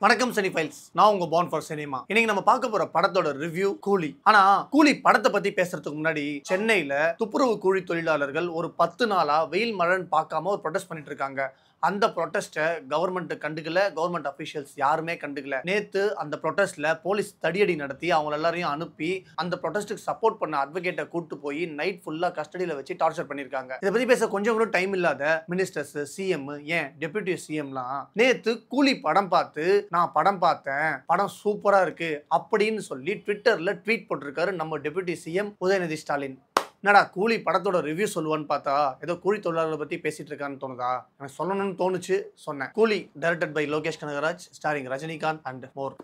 வணக்கம் cine files. நான் உங்க பார்ன் ஃபார் சினிமா. இன்னைக்கு நம்ம பார்க்க போற படத்தோட ரிவ்யூ கூலி. ஆனா கூலி படத்தை பத்தி பேசுறதுக்கு முன்னாடி சென்னையில துப்புரவு கூலி தொழிலாளர்கள் ஒரு 10 நாளா வெயில் மழைன்னு பார்க்காம ஒரு ப்ரொடெஸ்ட் பண்ணிட்டு இருக்காங்க. அந்த ப்ரொடெஸ்ட்டை கவர்மெண்ட் கண்டுக்கல, கவர்மெண்ட் அஃபிஷியல்ஸ் யாருமே கண்டுக்கல. நேத்து அந்த ப்ரொடெஸ்ட்ல போலீஸ் தடியடி நடத்தி அவங்க எல்லாரையும் அனுப்பி அந்த ப்ரொடெஸ்ட்டுக்கு சப்போர்ட் பண்ண அட்வொகேட்டை கூட்டு போய் நைட் ஃபுல்லா கஸ்டடியில வச்சு டார்ச்சர் பண்ணிருக்காங்க. இதை பத்தி பேச கொஞ்சம் கூட டைம் இல்லாத மினிஸ்டர்ஸ், சிஎம், ஏன் டெப்யூட்டி சிஎம்லாம் நேத்து கூலி படம் பார்த்து நான் படம் பார்த்தேன், படம் சூப்பரா இருக்கு அப்படின்னு சொல்லி ட்விட்டர்ல ட்வீட் போட்டிருக்காரு நம்ம டெப்யூட்டி சிஎம் உதயநிதி ஸ்டாலின். என்னடா கூலி படத்தோட ரிவ்யூ சொல்லுவான்னு பார்த்தா ஏதோ கூலி தொழிலாளர்களை பத்தி பேசிட்டு இருக்கான்னு தோணுதா? எனக்கு சொல்லணும்னு தோணுச்சு, சொன்னேன். Coolie directed by Lokesh Kanagaraj, starring Rajinikanth and more.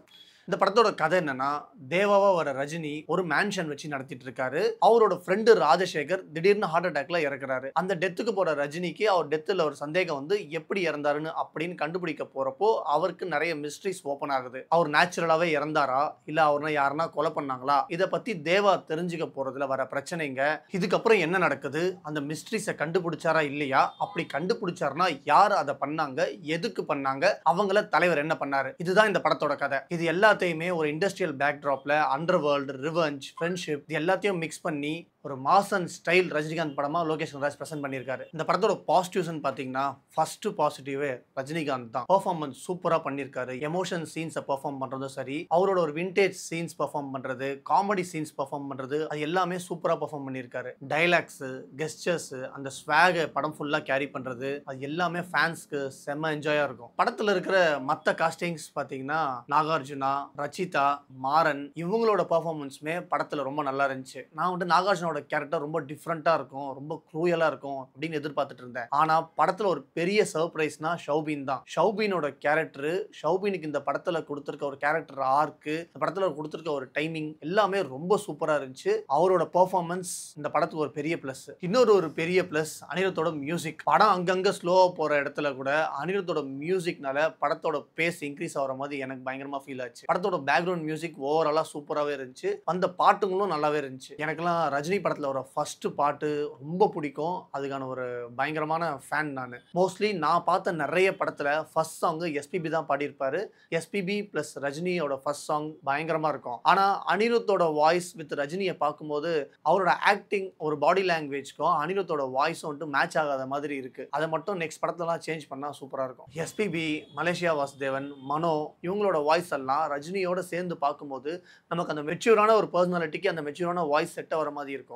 இந்த படத்தோட கதை என்னன்னா, தேவாவா வர ரஜினி ஒரு மேன்ஷன் வச்சு நடத்திட்டு இருக்காரு. அவரோட ஃப்ரெண்டு ராஜசேகர் திடீர்னு ஹார்ட் அட்டாக்ல இறக்குறாரு. அந்த டெத்துக்கு போற ரஜினிக்கு அவர் டெத்துல ஒரு சந்தேகம் வந்து எப்படி இறந்தாருன்னு அப்படின்னு கண்டுபிடிக்க போறப்போ அவருக்கு நிறைய மிஸ்ட்ரிஸ் ஓபன் ஆகுது. அவர் நேச்சுரலாவே இறந்தாரா இல்ல அவர்னா யாருன்னா கொலை பண்ணாங்களா, இதை பத்தி தேவா தெரிஞ்சுக்க போறதுல வர பிரச்சனைங்க. இதுக்கப்புறம் என்ன நடக்குது, அந்த மிஸ்ட்ரிஸை கண்டுபிடிச்சாரா இல்லையா, அப்படி கண்டுபிடிச்சாருன்னா யார் அதை பண்ணாங்க, எதுக்கு பண்ணாங்க, அவங்கள தலைவர் என்ன பண்ணாரு, இதுதான் இந்த படத்தோட கதை. இது எல்லாத்தையுமே ஒரு இண்டஸ்ட்ரியல் பேக்ட்ராப்ல அண்டர்வேர்ல்ட், ரிவெஞ்ச், ஃப்ரெண்ட்ஷிப் இது எல்லாத்தையும் மிக்ஸ் பண்ணி ஒரு மாசன் ஸ்டைல் ரஜினிகாந்த் படமா லோகேஷ் கனகராஜ் பிரசன்ட் பண்ணியிருக்காரு. இந்த படத்தோட பாசிட்டிவ்ஸ் பாத்தீங்கன்னா ஃபர்ஸ்ட் பாசிட்டிவே ரஜினிகாந்த் தான். பெர்ஃபார்மன்ஸ் சூப்பரா பண்ணியிருக்காரு. எமோஷன் சீன்ஸை பெர்ஃபார்ம் பண்றதும் சரி, அவரோட ஒரு விண்டேஜ் சீன்ஸ் பெர்ஃபார்ம் பண்றது, காமெடி சீன்ஸ் பெர்ஃபார்ம் பண்றது, அது எல்லாமே சூப்பரா பெர்ஃபார்ம் பண்ணியிருக்காரு. டைலாக்ஸ், கெஸ்டர்ஸ், அந்த ஸ்வாக படம் ஃபுல்லா கேரி பண்றது, அது எல்லாமே ஃபேன்ஸ்க்கு செம்ம என்ஜாயா இருக்கும். படத்துல இருக்கிற மத்த காஸ்டிங்ஸ் பாத்தீங்கன்னா நாகார்ஜுனா, ரச்சிதா, மாறன் இவங்களோட பெர்ஃபார்மன்ஸுமே படத்துல ரொம்ப நல்லா இருந்துச்சு. நான் வந்து நாகார்ஜுனோட கேரக்டர் ரொம்ப டிஃப்ரெண்டா இருக்கும், ரொம்ப க்ரூயலா இருக்கும் அப்படின்னு எதிர்பார்த்துட்டு இருந்தேன். ஆனா படத்துல ஒரு பெரிய சர்ப்ரைஸ்னா ஷௌபின் தான். ஷௌபினோட கேரக்டர், ஷௌபினுக்கு இந்த படத்துல கொடுத்திருக்க ஒரு கேரக்டர் ஆர்க்கு, இந்த படத்துல கொடுத்திருக்க ஒரு டைமிங் எல்லாமே ரொம்ப சூப்பரா இருந்துச்சு. அவரோட பெர்ஃபார்மன்ஸ் இந்த படத்துக்கு ஒரு பெரிய பிளஸ். இன்னொரு பெரிய பிளஸ் அனிருத்தோட மியூசிக். படம் அங்கங்க ஸ்லோவா போற இடத்துல கூட அனிருத்தோட மியூசிக்னால படத்தோட பேஸ் இன்க்ரீஸ் ஆகிற மாதிரி எனக்கு பயங்கரமா ஃபீல் ஆச்சு. படத்தோட பேக்ரவுண்ட் மியூசிக் ஓவராலா சூப்பராகவே இருந்துச்சு. அந்த பாட்டுங்களும் நல்லாவே இருந்துச்சு. எனக்குலாம் ரஜினி படத்தில் வர ஃபர்ஸ்ட் பாட்டு ரொம்ப பிடிக்கும். அதுக்கான ஒரு பயங்கரமான ஃபேன் நான். மோஸ்ட்லி நான் பார்த்த நிறைய படத்தில் ஃபர்ஸ்ட் சாங் எஸ்பிபி தான் பாடியிருப்பாரு. எஸ்பிபி ப்ளஸ் ரஜினியோட ஃபர்ஸ்ட் சாங் பயங்கரமாக இருக்கும். ஆனால் அனிருத்தோட வாய்ஸ் வித் ரஜினியை பார்க்கும்போது அவரோட ஆக்டிங், ஒரு பாடி லாங்குவேஜ்க்கும் அனிருத்தோட வாய்ஸும் வந்துட்டு மேட்ச் ஆகாத மாதிரி இருக்கு. அதை மட்டும் நெக்ஸ்ட் படத்தெல்லாம் சேஞ்ச் பண்ணால் சூப்பராக இருக்கும். எஸ்பிபி, மலேசியா வாசுதேவன், மனோ இவங்களோட வாய்ஸ் எல்லாம் ரஜினியோட சேர்ந்து பார்க்கும்போது நமக்கு அந்த மெச்சூரான ஒரு பர்சனாலிட்டிக்கு அந்த மெச்சூரான வாய்ஸ் செட் ஆகிற மாதிரி இருக்கும்.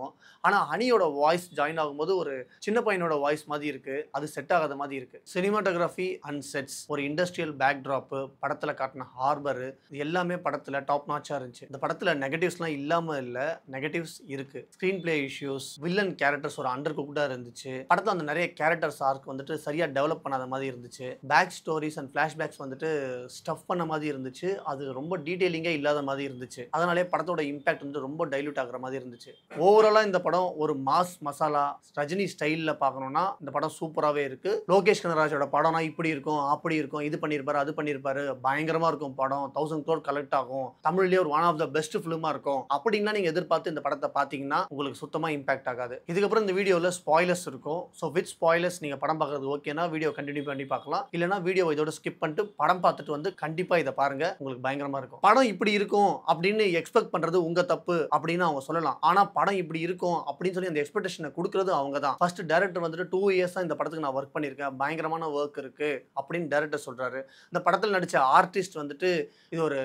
ஆனால் ஹனியோட வாய்ஸ் ஜாயின் ஆகும்போது ஒரு சின்ன பையனோட வாய்ஸ் மாதிரி இருக்கு, அது செட் ஆகாத மாதிரி இருக்கு. சினிமாட்டோகிராஃபி அண்ட் செட்ஸ், ஒரு இண்டஸ்ட்ரியல் பேக்ட்ராப், படத்தில் காட்டின ஹார்பர் இது எல்லாமே படத்தில் டாப் நாச்சா இருந்துச்சு. இந்த படத்தில் நெகட்டிவ்ஸ்லாம் இல்லாமல் இல்லை, நெகட்டிவ்ஸ் இருக்கு. Screen play issues, villain characters ஒரு அண்டர் குக்டா இருந்துச்சு. படத்தில் அந்த நிறைய கேரக்டர்ஸ் ஆர்க் வந்துட்டு சரியா டெவலப் பண்ணாத மாதிரி இருந்துச்சு. பேக் ஸ்டோரிஸ் அண்ட் ஃபிளாஷ்பேக்ஸ் வந்துட்டு ஸ்டஃப் பண்ண மாதிரி இருந்துச்சு. அது ரொம்ப டீடைலிங்கே இல்லாத மாதிரி இருந்துச்சு. அதனாலே படத்தோட இம்பாக்ட் வந்து ரொம்ப டைல்யூட் ஆகிற மாதிரி இருந்துச்சு. ஓவராலா இந்த படம் ஒரு மாஸ் மசாலா ரஜினி ஸ்டைல்ல பார்க்கணும்னா இந்த படம் சூப்பராகவே இருக்கு. லோகேஷ் கனகராஜோட படம்னா இப்படி இருக்கும், அப்படி இருக்கும், இது பண்ணியிருப்பாரு, அது பண்ணியிருப்பாரு, பயங்கரமா இருக்கும் படம், 1000 crore கலெக்ட் ஆகும், தமிழ்லேயே ஒரு ஒன் ஆஃப் த பெஸ்ட் ஃபிலிமா இருக்கும் அப்படின்னா நீங்க எதிர்பார்த்து இந்த படத்தை பார்த்தீங்கன்னா உங்களுக்கு சுத்தமா இம்பாக்ட் ஆகாது. இதுக்கப்புறம் இந்த வீடியோவில் ஸ்பாய்லர்ஸ் இருக்கும். ஸோ வித் ஸ்பாய்லர்ஸ் நீங்க படம் பார்க்கறது ஓகேனா வீடியோ கண்டினியூ பண்ணி பார்க்கலாம். இல்லைனா வீடியோ இதோட ஸ்கிப் பண்ணிட்டு படம் பார்த்துட்டு வந்து கண்டிப்பா இதை பாருங்க, உங்களுக்கு பயங்கரமா இருக்கும். படம் இப்படி இருக்கும் அப்படின்னு எக்ஸ்பெக்ட் பண்றது உங்க தப்பு அப்படின்னு அவங்க சொல்லலாம். ஆனா படம் இப்படி இருக்கும் அப்படின்னு சொல்லி அந்த எக்ஸ்பெக்டேஷனை கொடுக்கிறது அவங்க தான். ஃபர்ஸ்ட் டைரக்டர் வந்துட்டு 2 இயர்ஸா இந்த படத்துக்கு நான் ஒர்க் பண்ணியிருக்கேன், பயங்கரமான ஒர்க் இருக்கு அப்படின்னு டைரக்டர் சொல்றாரு. இந்த படத்தில் நடிச்ச ஆர்டிஸ்ட் வந்துட்டு இது ஒரு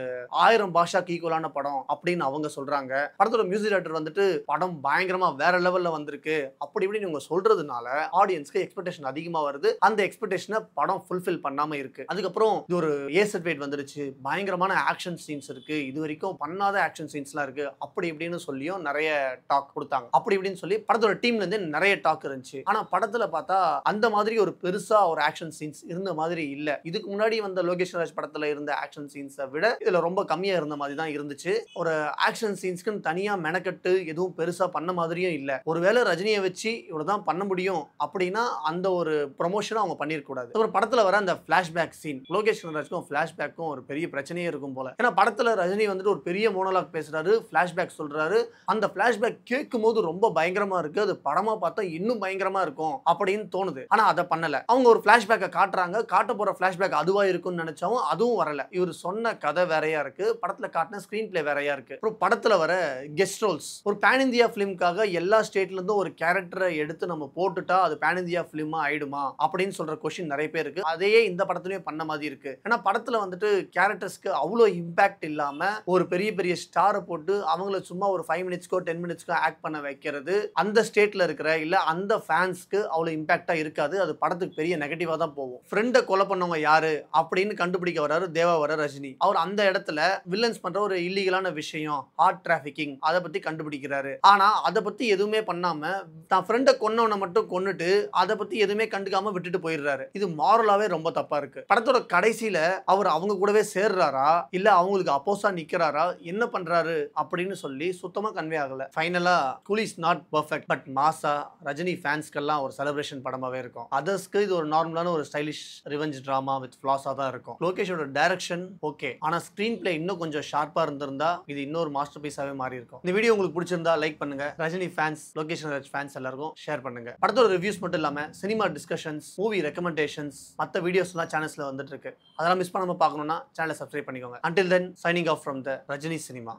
1000 பாஷாக்கு ஈக்குவலான படம் அப்படின்னு அவங்க சொல்றாங்க. படத்தோட மியூசிக் டைரக்டர் வந்துட்டு படம் பயங்கரமா வேற லெவல்ல வந்திருக்கு அப்படி இப்படின்னு இவங்க சொல்றதுனால ஆடியன்ஸ்க்கு எக்ஸ்பெக்டேஷன் அதிகமா வருது. அந்த எக்ஸ்பெக்டேஷனை படம் ஃபுல்ஃபில் பண்ணாம இருக்கு. அதுக்கப்புறம் இது ஒரு ஏ சர்டிஃபிகேட் வந்துருச்சு, பயங்கரமான ஆக்ஷன் சீன்ஸ் இருக்கு, இது வரைக்கும் பண்ணாத ஆக்ஷன் சீன்ஸ்லாம் இருக்கு அப்படி இப்படின்னு சொல்லியும் நிறைய டாக் கொடுத்தாங்க. அப்படி இப்படின்னு சொல்லி படத்தோட டீம்ல இருந்து நிறைய டாக் இருந்துச்சு. ஆனா படத்துல பார்த்தா அந்த மாதிரி ஒரு பெருசா ஒரு ஆக்ஷன் சீன்ஸ் இருந்த மாதிரி இல்ல. இதுக்கு முன்னாடி வந்த லோகேஷ் கனகராஜ் படத்துல இருந்த ஆக்ஷன் சீன்ஸை விட இதுல ரொம்ப கம்மியா இருந்த மாதிரி தான் இருந்துச்சு. ஒரு ஆக்ஷன் சீன்ஸ்க்கு தனியா மெனக்கட்டு எதுவும் பெருசா பண்ண மாதிரியும் இல்ல. ஒருவேளை ரஜினியை வச்சு இவ்வளவுதான் பண்ண முடியும் அப்படின்னா அந்த ஒரு ப்ரொமோஷன் அவங்க பண்ணிருக்க கூடாது. ஒரு படத்துல வர அந்த பிளாஷ்பேக் சீன், லோகேஷ் கனகராஜ்க்கும் பிளாஷ்பேக்கும் ஒரு பெரிய பிரச்சனையே இருக்கும் போல. ஏன்னா படத்துல ரஜினி வந்துட்டு ஒரு பெரிய மோனோலாக் பேசுறாரு, பிளாஷ்பேக் சொல்றாரு. அந்த பிளாஷ்பேக் கேட்கும்போது ரொம்ப பயங்கரமா இருக்கு, அது படமா பார்த்தா இன்னும் பயங்கரமா இருக்கும் அப்படின்னு தோணுது. ஆனா அதை பண்ணல. அவங்க ஒரு பிளாஷ்பேக்கை காட்டுறாங்க, காட்ட போற பிளாஷ்பேக் அதுவா இருக்கும்னு நினைச்சாவும் அதுவும் வரல. இவர் சொன்ன கதை வேறையா இருக்கு, படத்துல காட்டின ஸ்கிரீன் பிளே வேறையா இருக்கு. அப்புறம் படத்துல வர கெஸ்ட் ரோல்ஸ், ஒரு பேன் இந்தியா பிலிம்காக எல்லா ஸ்டேட்ல இருந்தும் ஒரு கேரக்டரை எடுத்து நம்ம போட்டுட்டா அது பேன் இந்தியா பிலிமா ஆயிடுமா அப்படின்னு சொல்ற கொஸ்டின் நிறைய பேர் இருக்கு. அதையே இந்த படத்துலயும் பண்ண மாதிரி இருக்கு. ஏன்னா படத்துல வந்துட்டு கேரக்டர்ஸ்க்கு அவ்வளோ இம்பாக்ட் இல்லாம ஒரு பெரிய பெரிய ஸ்டாரை போட்டு அவங்கள சும்மா ஒரு 5 மினிட்ஸ்க்கோ 10 மினிட்ஸ்க்கோ ஆக்ட் பண்ண வைக்கிறது அந்த ஸ்டேட்ல இருக்கிற இல்ல அந்த ஃபேன்ஸ்க்கு அவ்வளோ இம்பாக்டா இருக்காது. அது படத்துக்கு பெரிய நெகட்டிவா தான் போகும். ஃப்ரெண்டை கொலை பண்ணவங்க யாரு அப்படின்னு கண்டுபிடிக்க வராரு தேவா வர ரஜினி. அவர் அந்த இடத்துல வில்லன்ஸ் பண்ற ஒரு இல்லீகலான விஷயம் ஹார்ட் டிராஃபிக்கிங் அதை பத்தி கண்டுபிடிக்கிறாரு. ஆனா அதை பத்தி எதுவுமே பண்ணாம தான் ஃப்ரெண்டை கொன்னவனை மட்டும் கொன்னுட்டு அதை பத்தி எதுவுமே கண்டுக்காம விட்டுட்டு போயிடுறாரு. இது மாரலாவே ரொம்ப தப்பா இருக்கு. படத்தோட கடைசியில அவர் அவங்க கூடவே சேர்றாரா இல்ல அவங்களுக்கு அப்போசா நிக்கிறாரா என்ன பண்றாரு அப்படின்னு சொல்லி சுத்தமா கன்வே ஆகல. ஃபைனலா கூலி இஸ் நாட் பெர்ஃபெக்ட் பட் மாசா ரஜினி ஃபேன்ஸ்க்கெல்லாம் ஒரு செலிப்ரேஷன் படமாவே இருக்கும். அதர்ஸ்க்கு இது ஒரு நார்மலான ஒரு ஸ்டைலிஷ் ரிவெஞ்ச் டிராமா வித் ஃபிளாஸா தான் இருக்கும். லோகேஷோட டைரக்ஷன் ஓகே, ஆனா ஸ்கிரீன் பிளே இன்னும் கொஞ்சம் ஷார்ப்பா இருந்திருந்தா இது இன்னொரு மாஸ்டர் பீஸாவே மாறி இருக்கும். இந்த வீடியோ உங்களுக்கு பிடிச்சிருந்தா லைக் பண்ணுங்க, ரஜினி ஃபேன்ஸ் லோகேஷ் ராஜ் ஃபேன்ஸ் எல்லாருக்கும் ஷேர் பண்ணுங்க. படத்தோட ரிவ்யூஸ் மட்டும் இல்லாம சினிமா டிஸ்கஷன்ஸ், மூவி ரெக்கமெண்டேஷன்ஸ், மற்ற வீடியோஸ்லாம் சேனல்ஸ்ல வந்துட்டு இருக்கு. அதெல்லாம் மிஸ் பண்ணாம பார்க்கணும்னா சேனலை சப்ஸ்கிரைப் பண்ணிக்கோங்க. Until then, signing off from the Rajini Cinema.